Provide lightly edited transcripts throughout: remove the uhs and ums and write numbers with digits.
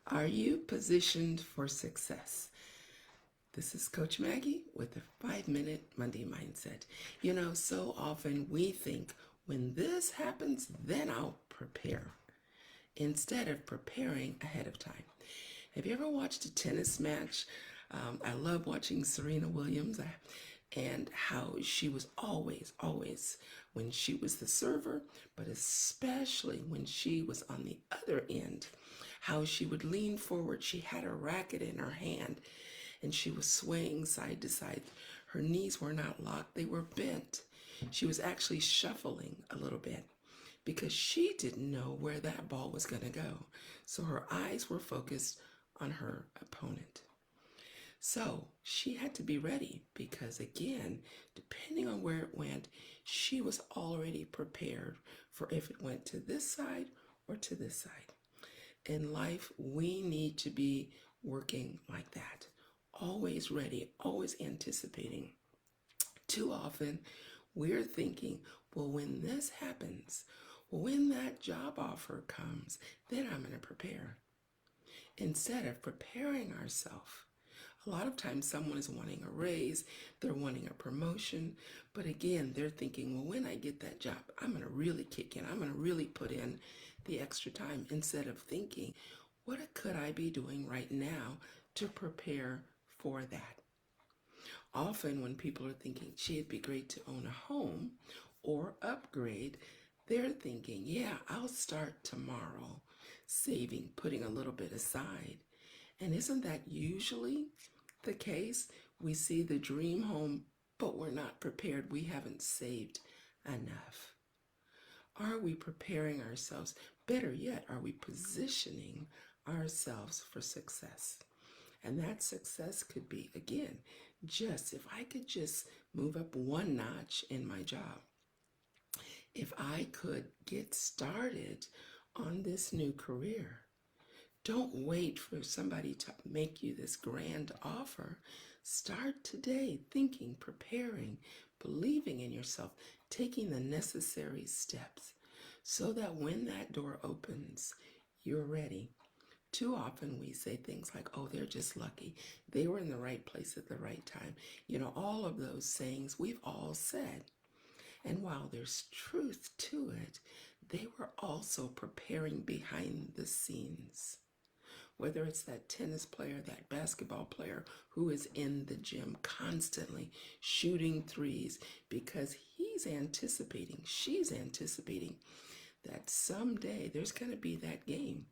Are you positioned for success? This is Coach Maggie with the 5 Minute Monday Mindset. So often we think when this happens, then I'll prepare instead of preparing ahead of time. Have you ever watched a tennis match? I love watching Serena Williams and how she was always, when she was the server, but especially when she was on the other end, how she would lean forward. She had a racket in her hand and she was swaying side to side. Her knees were not locked, they were bent. She was actually shuffling a little bit because she didn't know where that ball was going to go. So her eyes were focused on her opponent. So she had to be ready because, again, depending on where it went, she was already prepared for if it went to this side or to this side. In life, we need to be working like that, always ready, always anticipating. Too often, we're thinking, well, when this happens, when that job offer comes, then I'm going to prepare. Instead of preparing ourselves, a lot of times someone is wanting a raise, they're wanting a promotion, but again, they're thinking, well, when I get that job, I'm going to really kick in. I'm going to really put in the extra time instead of thinking, what could I be doing right now to prepare for that? Often when people are thinking, gee, it'd be great to own a home or upgrade, they're thinking, yeah, I'll start tomorrow, saving, putting a little bit aside. And isn't that usually the case? We see the dream home, but we're not prepared. We haven't saved enough. Are we preparing ourselves? Better yet, are we positioning ourselves for success? And that success could be, again, just if I could just move up one notch in my job, if I could get started on this new career. Don't wait for somebody to make you this grand offer. Start today thinking, preparing, believing in yourself, taking the necessary steps so that when that door opens, you're ready. Too often we say things like, oh, they're just lucky. They were in the right place at the right time. All of those sayings we've all said. And while there's truth to it, they were also preparing behind the scenes. Whether it's that tennis player, that basketball player who is in the gym constantly shooting threes because he's anticipating, she's anticipating that someday there's going to be that game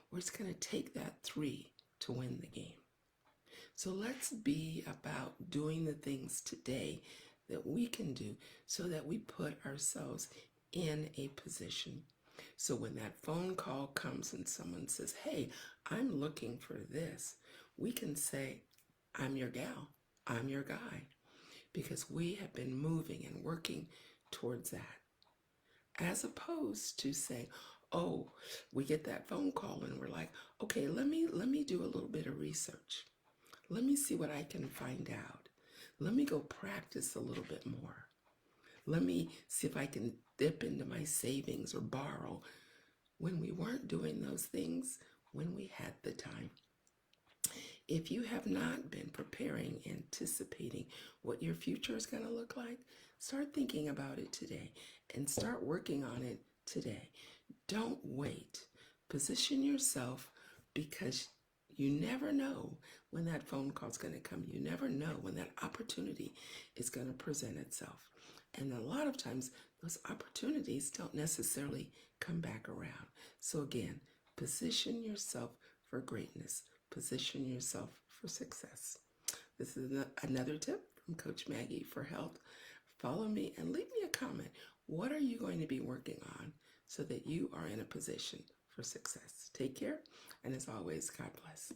where it's going to take that three to win the game. So let's be about doing the things today that we can do so that we put ourselves in a position. So when that phone call comes and someone says, hey, I'm looking for this, we can say, I'm your gal, I'm your guy, because we have been moving and working towards that. As opposed to saying, oh, we get that phone call and we're like, okay, let me do a little bit of research. Let me see what I can find out. Let me go practice a little bit more. Let me see if I can dip into my savings or borrow, when we weren't doing those things when we had the time. If you have not been preparing, anticipating what your future is going to look like, start thinking about it today and start working on it today. Don't wait. Position yourself because you never know when that phone call is going to come. You never know when that opportunity is going to present itself. And a lot of times, those opportunities don't necessarily come back around. So again, position yourself for greatness. Position yourself for success. This is another tip from Coach Maggie for health. Follow me and leave me a comment. What are you going to be working on so that you are in a position for success? Take care, and as always, God bless.